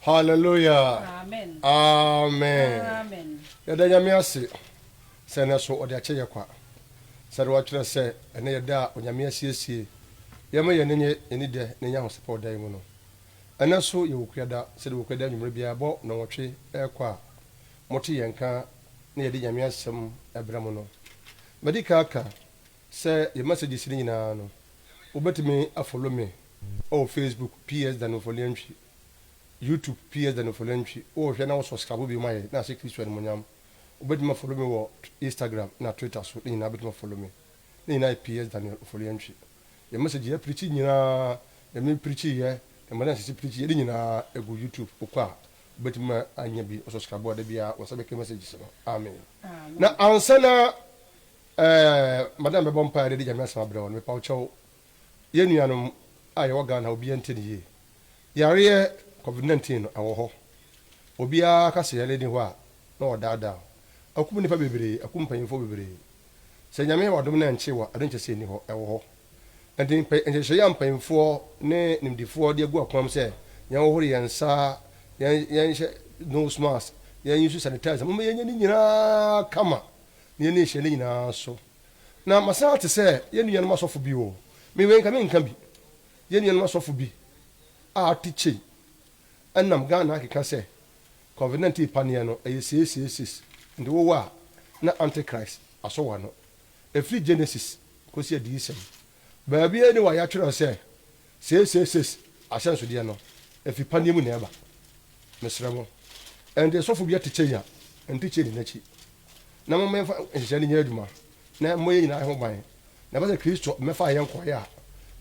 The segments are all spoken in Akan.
Hallelujah. Amen. Amen. Amen. Yada nyame ase. Se na so ode ache yakwa. Se de watwere se ene yada onyame asiesie. Yema ye nenye eni de nenya hosepo dan mu no. Ene so ye wokuada se de wokuada nwumre bia bo na wotwe ekwa. Mote yenka na yede nyame asem ebra mu no. Medika aka se ye messages ni nyina no. Obetimi afollow me on Facebook PS Danofoliantwi. YouTube PS Danofoliantwi. O hwe na wo subscribe bi mai na se Kristo en monyam. Obetimi follow me wo Instagram na Twitter so ni na betimi follow me. Ni na PS Danofoliantwi. Ye message ye preach nyina, ye me preach ye, ye man se preach ye nyina egu YouTube okwa. Obetimi anya bi subscribe da bia wo sabe ke messages no. Amen. Na ansana madam be bompa de jamia sama bre won me pa cho ye nuanom aye woga na obi ante ye yare COVID-19 no awo ho obi a ka se yale ni ho a na odada akum nipa bebre akum panyimfo bebre se nyame wadom na nche wa adenche se ni ho ewo ho enti enche ya mpanyimfo ne nimdifo de agu akwam se yen wo hore yensa yen no mask yen use sanitizer mo yen ni nyina kama ne ne hye ne nyina so na masana te se ye nuanom asofo bi wo me wen ka me nka bi ye nuanom asofo bi a tiche enam Ghana akeka se COVID-19 pania no eye ndi wo wa na antichrist asowa no efri Genesis kosi adisem ba bia ni wa ya twere se asenso de no efi pania mu na eba mesremo ende sofo bi atiche ya entiche ni nachi na mo mefa enhye ni nyaduma na mo ye nyina ho ban na ba se Kristo mefa ye nkoye a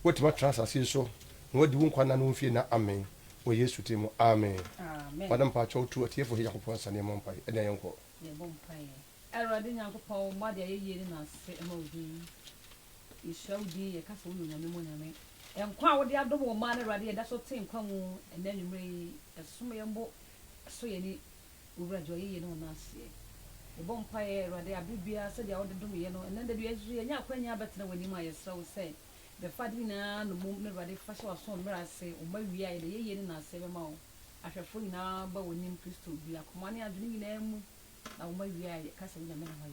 wetima transase so na wadi wo nkwana no mfie na amen o Yesu timo amen madam pa cho tu atiefo he yakopon sane mo mpai ene yenko ye bom pai erade nyankopon mo de ye yeri na se e ma odi ishaudi ye kasa wo nyame mo nyame enkwa wo de adom wo ma na erade ye da so tin kwa mu ene nwumre esom ye mbo so ye ni owura jo ye no na se e bom pai erade abibia se dia wo de dom ye no ene de ye zu ye nya kwanya betena wani ma ye srawo se the father na no mum ne rade fa so aso mra se o ma wi aye de ye ni na se be ma o ahwefo nyina ba wonim Kristo bi akoma ne adwene nyina mu na o ma wi aye ka se nyame na ma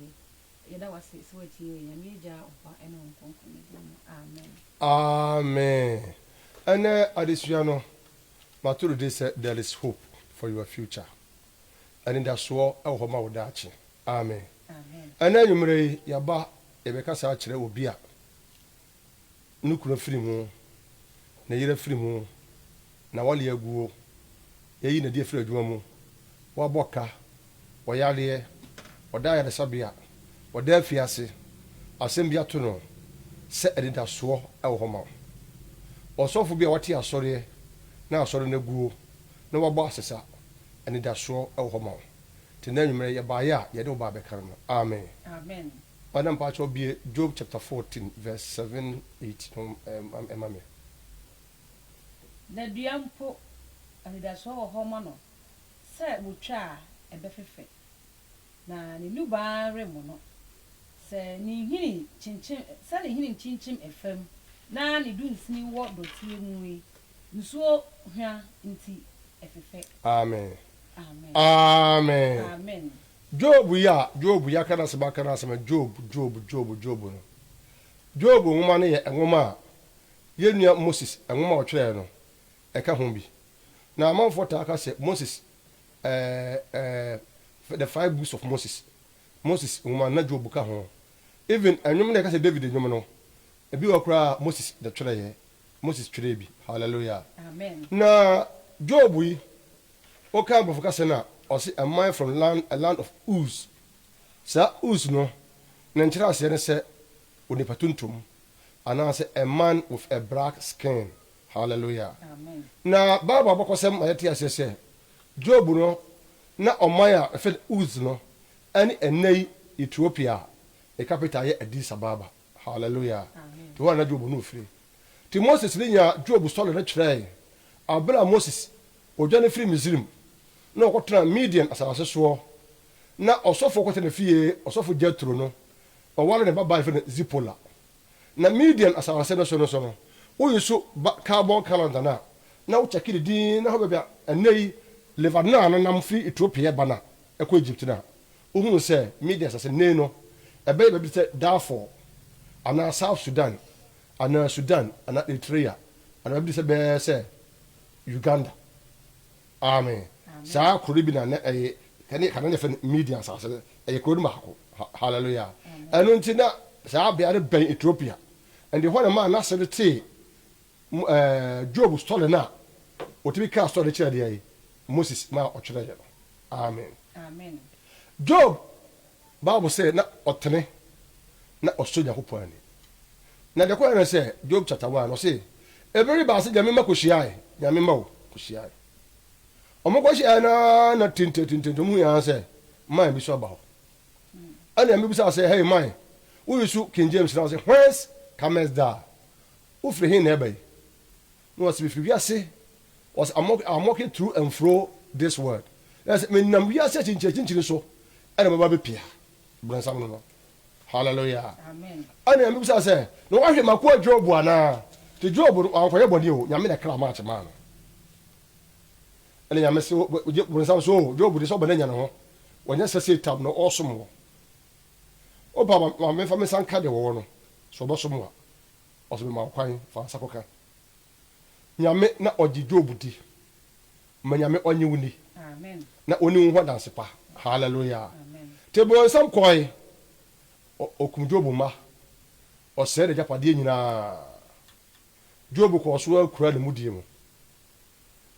ye da wase se wati ye nyame ja opa ene onkonko ne amen amen ene adesua no maturu de say there is hope for your future and in that so e ho ma wo daachi amen ene nyumre yaba ebeka sa kire obi a nukura firi mu na yira firi mu na wale aguo yeyi na die firi adwuma mu waboka wayale oda ya sabia oda afiase asembia to no se edida so e wo homa osofo bia wati asore na asore na guo na wabo asesa edida so e wo homa tinanwumre ye baaya ye de wo ba be kan no amen amen Madam Pacho be Job chapter 14 verse 7 8 emame na duampo anida so wo homa no se butwa ebefefe na ne luba remo no se ni hini chinchin se ne hini chinchin efam na ne dunsini wo dotie muwe nsuo hwa nti efefe amen amen amen amen Job ya kana se Job no Job nwoma ne ye nwoma ye nua Moses nwoma otwere no e ka ho bi na amanfo ta aka se Moses the 5 books of Moses nwoma na Job ka ho even enwom na ka se David enwom no e bi wakura Moses the twere ye Moses twere bi hallelujah amen na Job yi o ka bo focus na a man from a land of Uz. Sa Uz no nanchira se ne se onipa tuntum ana se a man with a black skin. Hallelujah. Amen. Na baba bokosem ayati asese Job no na omaya fe Uz no ani enei Ethiopia e capital ye Addis Ababa. Hallelujah. Amen. To wana Job no free. Ti Moses linya Job story na kire abra Moses odwane free Misrim na okotena Midian asase so na osofo okotena fie osofo Jethro no o wale ne baba ife Zipola na Midian asase no so no wo yuso carbon calendar na wo check di na ho bia enei Lebanon nam fi Ethiopia bana ekɔ Egypt na ohun sɛ media sɛ ne no ɛbɛyɛ baabi sɛ Darfur ana South Sudan ana Sudan ana Eritrea ana baabi sɛ bɛyɛ sɛ Uganda amen saa kuro bi na ɛyɛ kana ne fɛ media asase ɛyɛ kuro ma ko hallelujah ɛno nti na saa bɛyɛ bɛn Ethiopia and the one man na sɛ de te Job story na otibi ka story kyerɛ de ayi Moses ma ɔkyerɛ yɛ no amen Job Bible say na ɔtene na ɔsɔ Nyankopɔn ani na de kɔ na sɛ Job chapter 1 no say ebere ba se nyame ma kohyia nyame ma wo kohyia ɔmo kohyia na tintintin mu ya sɛ man bi so aba hɔ ana me bi say hey man wo yusu King James na say whence comest thou wo free hin na eba no was if you say was I'm walking through and fro this word yes me nam wi ase chinchin so ana baba be pia bransam no hallelujah amen ana me bi say no wa hwe mako Job ana te Job ankoye body o nyame na kra match man ana nyame se bransam so Job de so bana nya no ho wonya sese tab no osom wo o baba ma me fa me sanka de wo no so bo som wa o so be ma kwan fa sakoka nyame na oji Job di ma nyame onye wuni amen na oni ho danse pa hallelujah amen te bo sam koi okum Job ma o se de japade nyina Job ko so akura ne mudie mu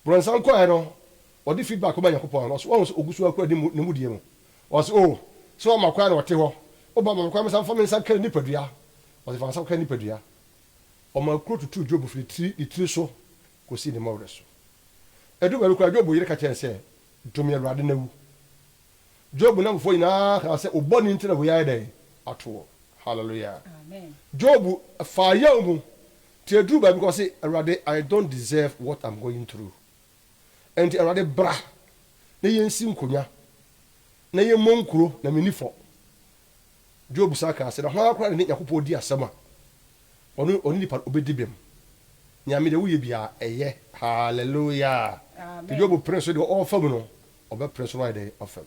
bro sam koi no o di feedback ba Yakobon no so ogusu akura ne mudie mu o so so ma kwa na wote ho o ba ma kwa me sam fa me sam kare ni padua o se fa sam kare ni padua o ma kuro tutu Job firi tri so ko si ne mawre so edu ba kwa Job yire ka chen se dum ya rade na wu Job na mfo ina ka se oboni ntina wo ya dai ato hallelujah amen Job fa ya mu te edu ba because say rade I don't deserve what I'm going through and rade bra na yensi nkonya na yemonkuro na menifo Job saka se na ho akora ne Yakobon di asema oni nipa obedibem nyame de woye bia eye hallelujah amen Job prince de all fam no obe prince right there of fam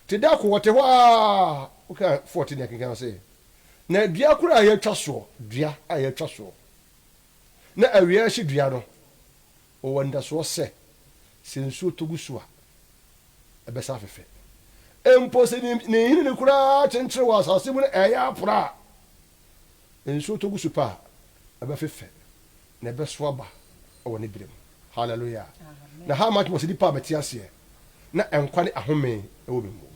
ti da ko wote wa okay 14 ya kan say na dua kura ya twa so dua ya twa so na awia hye dua no o wanda so se sensu togusu a ebe sa fefe empo se ni hini ni kura chentre wa asase mu na eya apra ensu togusu pa ebe fefe na ebe so aba o ne birem hallelujah na how much must di pa beti ase na enkwa ne ahome e wo bembo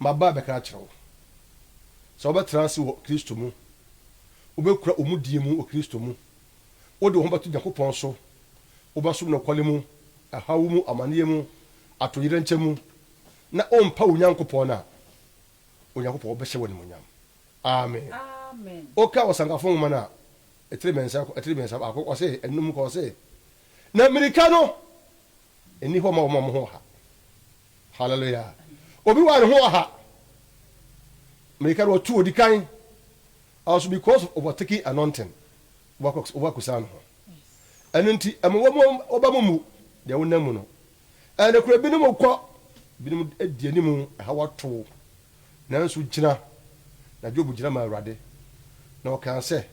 maba be ka kire so obe transi wo Kristo mu obe kura omudie mu o Kristo mu o de ho batu Yakobon so obasom no kwale mu ahawu mu amaniye mu atoyire nchemu na ompa Onyankopon na Onyankopon obehye woni munyam amen amen oka wasangafo mana etremensa akoko se enum ko se na americano eni ho ma ho ha hallelujah obi wa ho ha americano tu odikan also because of overtaking anointing wakusan ho enunti amwo obamu de wonamu no ene kura binum ko binum edianimu ha wato nanso gina na Job gina ma awrade na o kan se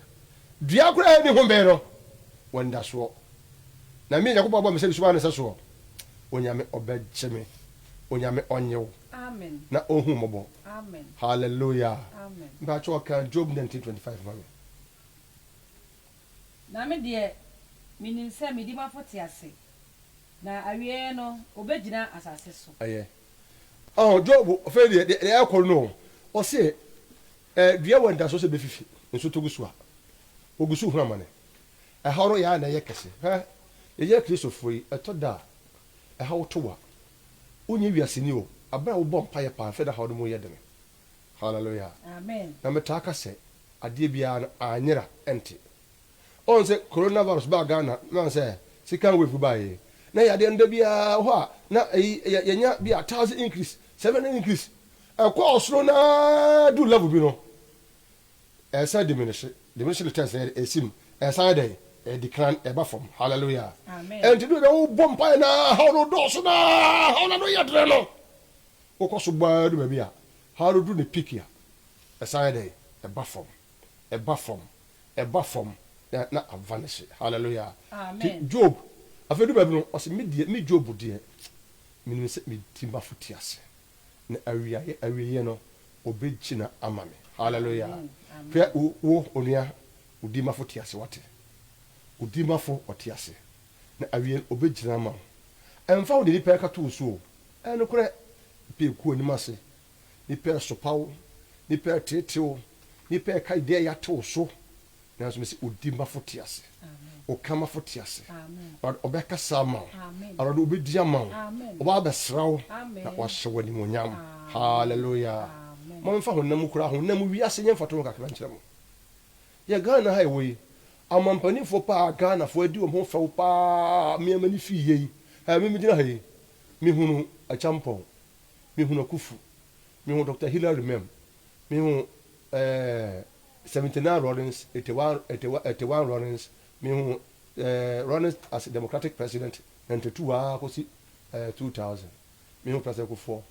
dua kura ni ho be no wanda so na mi Yakobon ba me se suba ne se so onyame obejeme onyame onyew amen na ohun mobo amen hallelujah amen ba cho kan Job 19:25 mami na me de minin se me di ma foti ase na awie no obegina asase so aye oh Job fe de ekol no o se dua wanda so se be fifi nso togusu a ogusu hu amane e horo ya na ye kese ha ye Kristo foi etoda e ha wotowa onye wiase ni o abra wo bom pa ye pa fe da ha wo mo ye de hallelujah amen na metaka se ade bia anyira enti on se coronavirus ba Ghana na se sikan wefu ba ye na ya de nda bia ho a na yenya bia 1000 increase 7 increase akwa osro na do level bi no esa diminish the test esim esa dey decline eba from hallelujah amen and do the bomb pie na how no do so na how no ya dre no wo so gba do ba bia how do the pick ya aside dey eba from na vanish hallelujah amen Job afedu ba bi no o se me Job de me se me timba futiase na awiye no obegina amame hallelujah pia wo onua udi mafutiase wate udi mafo otiase na awiye obegina ama emfa wo de nipa ka to so eno kure pe ku oni mase nipa sopawo nipa tetewo nipa ka ide ya to so na so me se udi mafutiase o kama futiase amen obeka sama amen arado obedi ama oba besrawo na wahye monyam hallelujah mo mfa honam kura honam wi ase nyemfa to kakra nkyerɛ mo ye Ghana ha ewe amampani fo pa Ghana fo adi wo fa pa me mani fi yi ha me gyina ha yi me hunu achampon me hunu akufu me hunu Dr. Hilary Mem me hunu 79 Lawrence 81 Lawrence me hunu Lawrence as a Democratic President 92 kosi 2000 me hunu President Kufuor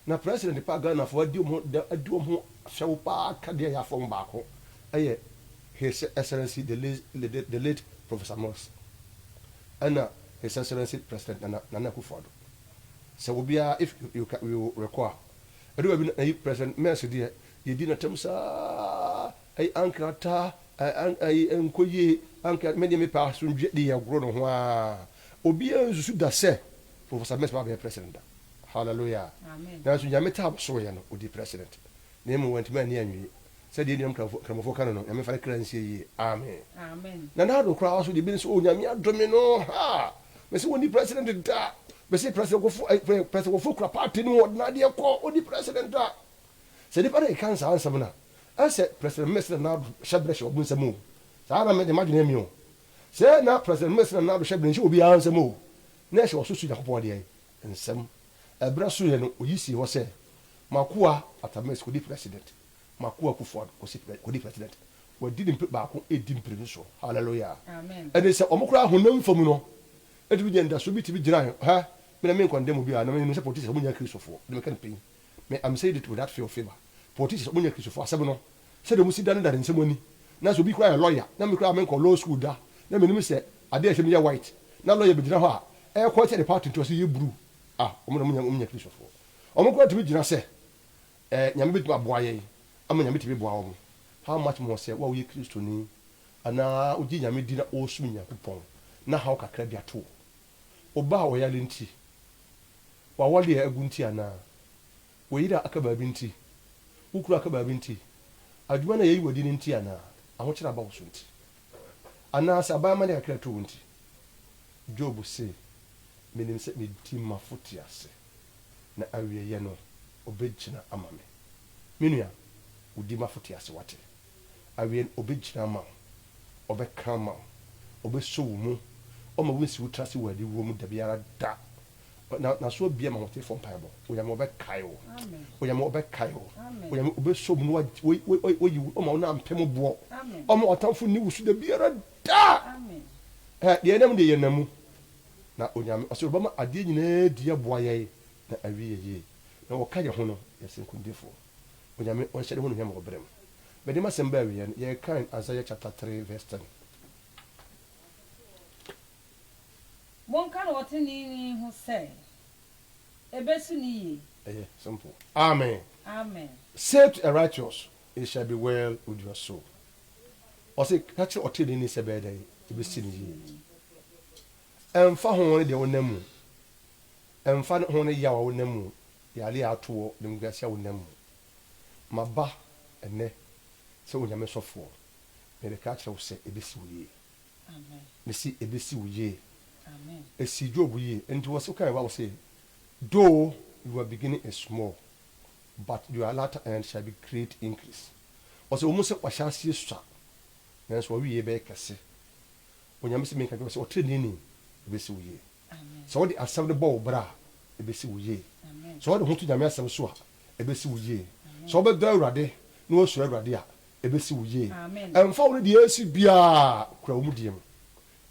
na President pa Ghana fo adi wo hyew pa ka de ya fo mbako eye His Excellency the late Professor Moss and His Excellency President Nana Akufo-Addo. So we be if you require President Mercy dear you didn't tell sa ay ankata ay enkoye anka me pa so dwe de ya gro no ho a obi anzusu da se Professor Mercy be president hallelujah amen na so nyame tab so ye no odi president na emu went man ni anwi said the kramofo kan no nyame fa kransie yi amen na do kra so de bi so nyame adome no ha me se woni president da me se president go fu kra party no na de ko odi president da se de pare kan sa ansam na ase president Messi na shabre obun samu sa na me de imagine mi o se na president Messi na shabre nshi obi ansam o na se osusu yakopɔ de ensam ebra so ye no oyisi wo se makoa atames ko di president makoa Akufo-Addo ko di president wa di dim ba ko edi mpire so hallelujah amen ede se omokura honam fam no edi bi genda so bi ti bi gina ha me na me nkondem bi a na me se politics omunya Kristofo de me kan pin me am saying it with that feel favor politics omunya Kristofo asem no se de musi dan dan nsem oni na so bi kra lawyer na me kra me ko law school da na me nim se ade ehwe me ya white na lawyer bi gina ho a e ko che the party to so ye blue omo na omunya Kristofo omokura ti bi gina se nyame bi aboa ye ama nyame ti bi boa wo how much more say wa wo ye Kristo ni ana ogi nyame di na osu Nyankopɔn na ha kakra bi ato oba wo ya lenti wa wole ya agunti ana wo yira aka ba binti ukuru aka ba binti aduma na yeyi wodi nti ana aho kira ba wo so nti ana sa ba ma na kakra to nti Job say menim se me di mafuti ase na awie ye no obegina amame menua udi mafuti ase wate awie obegina ama obeka ma obeso mu o ma wonsi wutrase wadi wo mu da biara da na so bia ma hote fom paibo oyam obeka yo amen oyam obeka yo oyam obeso mu wo o ma na mpem bo o ma otamfo ni wusu da biara da amen de enam de yenamu na onyame aso ba ma ade nyina dia boa ye na awie ye na wo ka ye ho no yesen kundefo onyame on hyede ho no nyame obrem be de masemba awie ye kan Isaiah chapter 3 verse 10 Mon kan wotini hu say ebesu ni ye simple amen say to a righteous it shall be well with your soul o say catch otini ni se be dai ebesi ni ye emfa ho ne de wonamu emfa ho ne ya wonamu yale ato de mgasia wonamu maba ene se onyame sofo me de catch wo se ebesi wo ye amen ne si ebesi wo ye amen esi Job ye enti wo se kan ba wo say though you are beginning is small but your latter end shall be great increase o se o mo se kwahyasie sua nanso wo wiye be kase onyame se me kan wo se o trenini ebesi wo ye amen so wo de asem de bo bra ebesi wo ye amen so wo de hutu nyame asem so a ebesi wo ye so wo be do Awurade na wo so Awurade a ebesi wo ye amen emfa wo de esi bia kura wo mu diem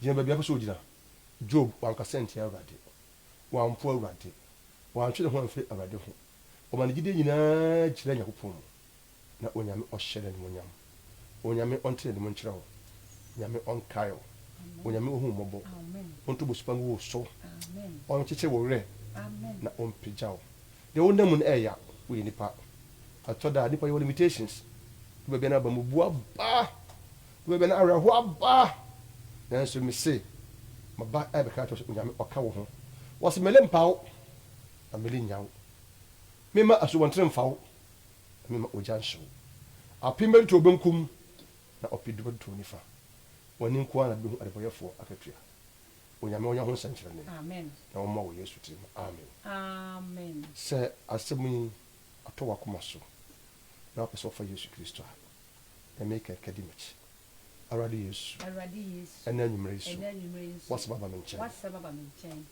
gyina baabi apɛ sɛ ogyina Job wankasa ntia Awurade wampo Awurade wantwe ne ho amfiri Awurade ho ɔma ne gyide nyinaa kyerɛ Nyankopɔn mu na onyame ɔhyɛ no animuonyam onyame ɔnte ne mu nkyerɛ wo nyame ɔnkae wo onyame ɔhu mmɔbɔ ɔnto bosupa ngu wo so ɔnkyekye wo werɛ na ɔmpagya wo deɛ wonam mu no ɛyɛ woyɛ nipa atɔ da nipa yɛwɔ limitations baabi no aba mu bu aba baabi no awerɛho aba nanso mese maba ɛbɛka kyerɛ sɛ onyame ɔka wo ho wɔse mele mpa wo na mele nya wo mema asubɔntere mfa wo na mema ogya nhye wo apem bɛnto obɛnkum na ɔpedu bɛnto nifa wɔne nko a na bɛhu adebɔyɛfoɔ akatua onyame ɔnya ho nsɛnkyerɛnne na wɔma wɔ Yesu tirim amen sɛ asɛm yi atɔ wakoma so na wapɛ sɛ ɔfa Yesu Kristo a na meka kadi makyi Awurade Yesu ɛna anwummerɛ yi so wasɛ baba me nkyɛn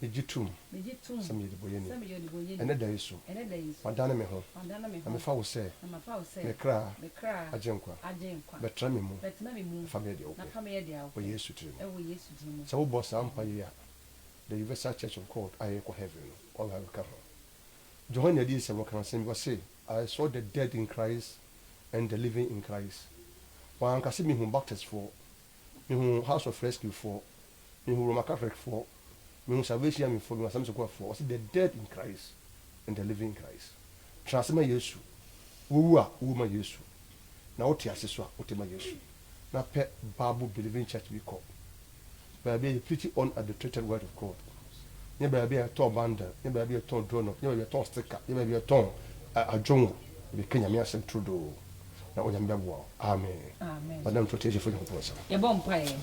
megye tom sɛ meyɛde bɔyɛni ɛnɛ da yi so wadane me ho na mefa wo sɛ me kra agye nkwa bɛtena me mu fa me deɛ wopɛ wɔ Yesu tirim sɛ wobɔ saa mpa yi a the Universal Church of God ayɛ kɔ heaven no ɔga bɛka ho John yɛde sɛ wɔka asɛm bi wɔse I saw the dead in Christ and the living in Christ wankase mehu Baptist for mehu House of Rescue for mehu Roman Catholic for mehu Salvation Army for mehu Assembly of God for wɔse the dead in Christ and the living in Christ transema Yesu wowu a wowu ma Yesu na wote ase so a wote ma Yesu na pɛ Bible believing church bi kɔ baabi a preach unadulterated word of God nye baabi a yɛtɔn bundle nye baabi a yɛtɔn donut nye baabi a yɛtɔn sticker nye baabi a yɛtɔn adwongo ebi kenya mi asɛm tudo na onyame bɛboa amen madam to teje fo Nyankopɔn sa yɛbɔ mpaeɛ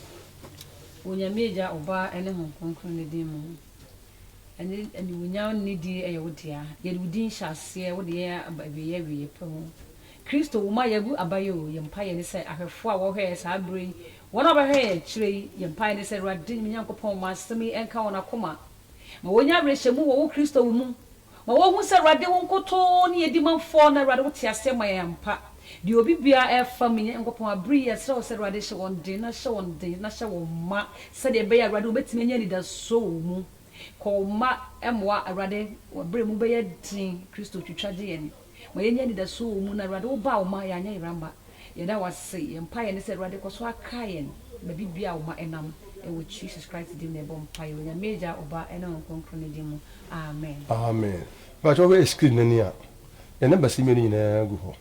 onyame agya ɔba ɛne ho kronkron ne din mu ɛne animuonyam ne di ɛyɛ wo dea yɛde wo din hyɛ aseɛ wode yɛ abieyɛ pɛ ho Kristo wo ma yɛgu abayɛ o yɛ mpaeɛ ne sɛ ahwɛfoɔ a wɔhwɛ saa bere yi wɔn a wɔhwɛ yɛ kyerɛ yi yɛ mpaeɛ ne sɛ Awurade Nyankopɔn ma asɛm yi ɛnka wɔn akoma ma wonya awerɛhyɛ mu wɔ wo Kristo wo mu ma wo hu sɛ Awurade wo nkotoo ne yɛdi manfoɔ na Awurade wo te ase ma yɛ mpa di obi bia ɛfa me Nyankopɔn abri yɛ sɛ wo sɛ Awurade hyɛ wɔn den na hyɛ wɔn den na hyɛ wɔn ma sɛ de bɛyɛ Awurade wo betimi nya nida so mu kɔ ma ɛmoa Awurade wo bere mu bɛyɛ din Kristo twitwagye yɛn ma yɛnya nida so mu na Awurade wo ba wo ma yɛ anya iramba yɛda wase yɛ mpa yɛ ne sɛ Awurade kɔ so aka yɛn ma bibia wo ma ɛnam ɛwɔ Jesus Christ din na ɛbɔ mpa yɛ onya meja oba ɛna nkonkron ne din mu amen but over screen nani a yɛn namba si menu nyinaa gu hɔ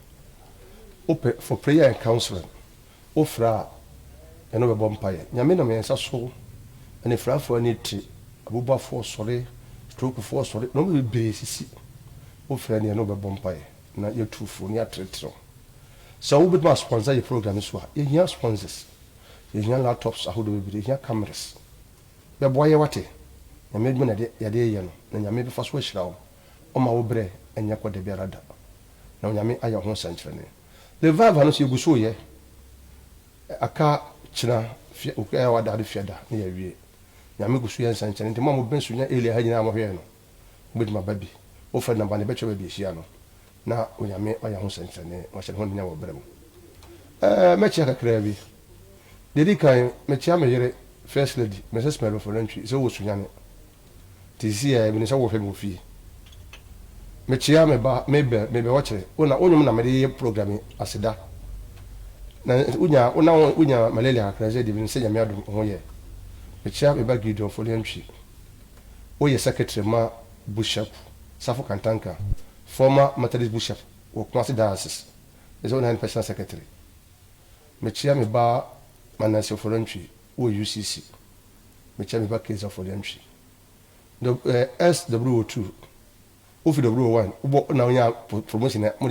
open for prayer and counseling ofra ɛno bɛbɔ mpa yɛ nyame na mɛnsa so ɛne frafo ne ti abubafo sɔre stroke fo sɔre no be be sisi ofra ne ɛno bɛbɔ mpa yɛ na yɛtufo ne atretre so wo bit ma sponsor your program so a yɛhia sponsors yɛhia laptops ahodo bebire yɛhia cameras bɛboa yɛ wate nyame dwuma na yɛde yɛ no na nyame bɛfa so ahyira wo ɔma wo brɛ ɛnyɛ kɔ da biara da na nyame ayɛ ho sankyerɛne the vibe no so yɛgu so yɛ aka kyena fia okaya wada de fiada na yɛwie nyame gu so yɛ sankyerɛne nti mo ben so nya elia ha nyina mo hwɛ no obedima babi wo fa namba ne bɛtwa babi ehia no na onyame ayɛ ho sankyerɛne wa hyɛ ho nya wo brɛ mo mɛkyia kakra bi dedi kan mɛkyia me yere first lady Mrs. Melo Folentry so wo sunyane tisi e bi ne sɛ wo hwɛ mo fie mɛkyia me ba me be wo kyerɛ wona onyum na mede program aseda na unya malaria kakra sɛ de bi ne sɛ nyame adom ho yɛ mɛkyia me ba Gideon Folentry wo yɛ secretary ma Bishop Safo Kantanka former Methodist Bishop wo Kumasi Diocese is one personal secretary mɛkyia me ba Manase Folentry wo UCC mɛkyia me ba Keza Folentry the SW2 ofi W1 ubo na onya promotion na mo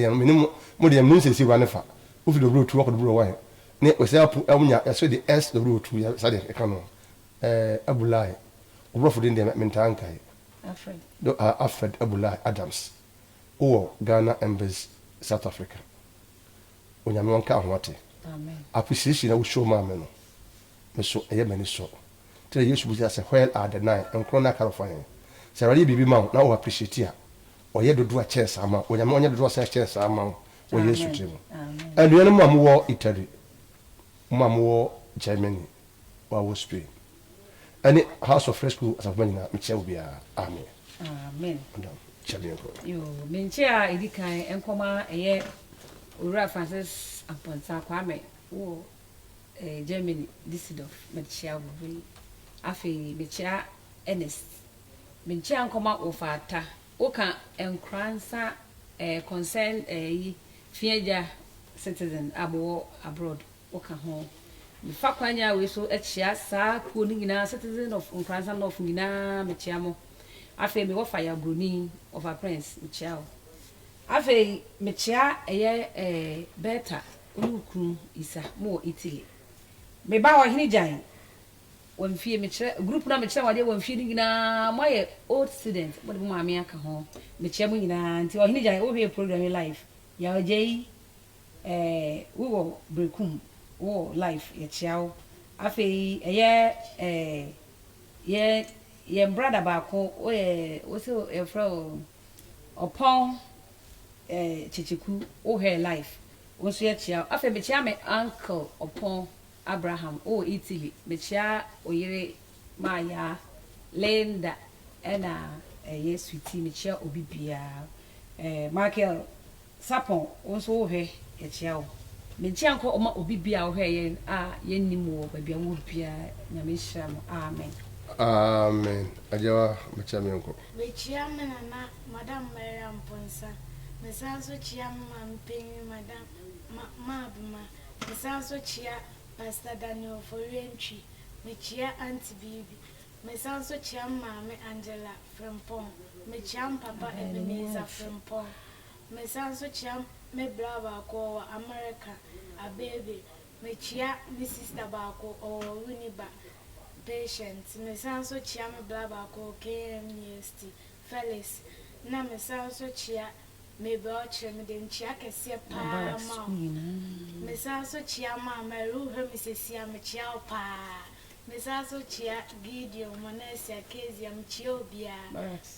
de am sesi wa nefa ofi W2 akọ W1 ne osapu amunya yaso de SW2 ya sade e kanu Abulai obrofo de mentanka Alfred Abulai Adams o Ghana Embassy South Africa onyame wonka ahoate amen appreciation na wo show ma me no me so eye mani so tell you should say where are the nine and corona California say really bibi ma na wo appreciate ya oye dodo a chance ama onyame onye dodo a chance ama wo Yesu trim and you know mo Italy mo Germany wa wo Spain any house of fresh school as a man Michelle be amen. Amen. You Minchia Edikan and Coma a year Ura Francis upon Saquame or Germany Dissidov Michelle Afi Michia Ernest Minchia and Coma Ofata Oka and Cransa concern a Fiaja citizen abo abroad Oka home. The Fakwanya we so at Chia Sa Kunina citizen of Uncransa of Nina Michiamo. Afe me wo fire bruni of a prince Michel. Afe me chia beta olukun isa mo Italy. Me ba wa hini jan. Won fie me chia group na me chia wade won fie ni na moye old student mo de mo ame aka ho. Me chia mo nyina nti wa hini jan wo hwe program live. Ya ojei we wo brekum wo live ya chia wo. Afe ye brother baako o se e fro opon chichiku o her life o so ye chia afa me chia me uncle opon Abraham o Italy me chia oyire Maya Linda ena ye sweetie me chia obibia Michael Sapon o so o he ye chia o me chia nko o ma obibia o he ye ye nimu ba bia wo bia nyame hia mo amen. Amen. Ajawa mchamianko. Mechiame na Madam Mariam Ponsa. Mesanso chia mampeni Madam Mabuma. Mesanso chia Pastor Daniel Forentry. Mechia Auntie Bibi. Mesanso chia Mame Angela Frempong. Mechiam Papa Ebenezer Frempong. Mesanso chia me brava ko America a baby. Mechia mi sister bako or Uniba. Patient, me sanso chia me blaba ko KMUST Felix na me sanso chia me broche me den chia kese pa ma me sanso chia ma me ruhe me sesia me chia pa me sanso chia Gideon Monesia Kezia me chia obia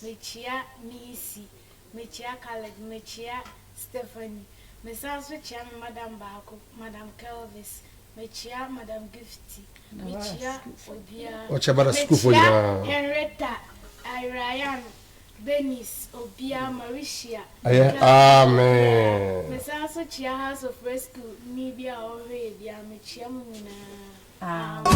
me chia Misi me chia Caleb me chia Stephanie me sanso chia me Madam Bako Madam Kelvis me chia Madam Gifty Michia Obia Ochabara school for you. Henrietta Ryan Benis Obia Mauricia. Amen. Mesanso Chia House of Rescue Nibia Oredia Michia Muna. Amen.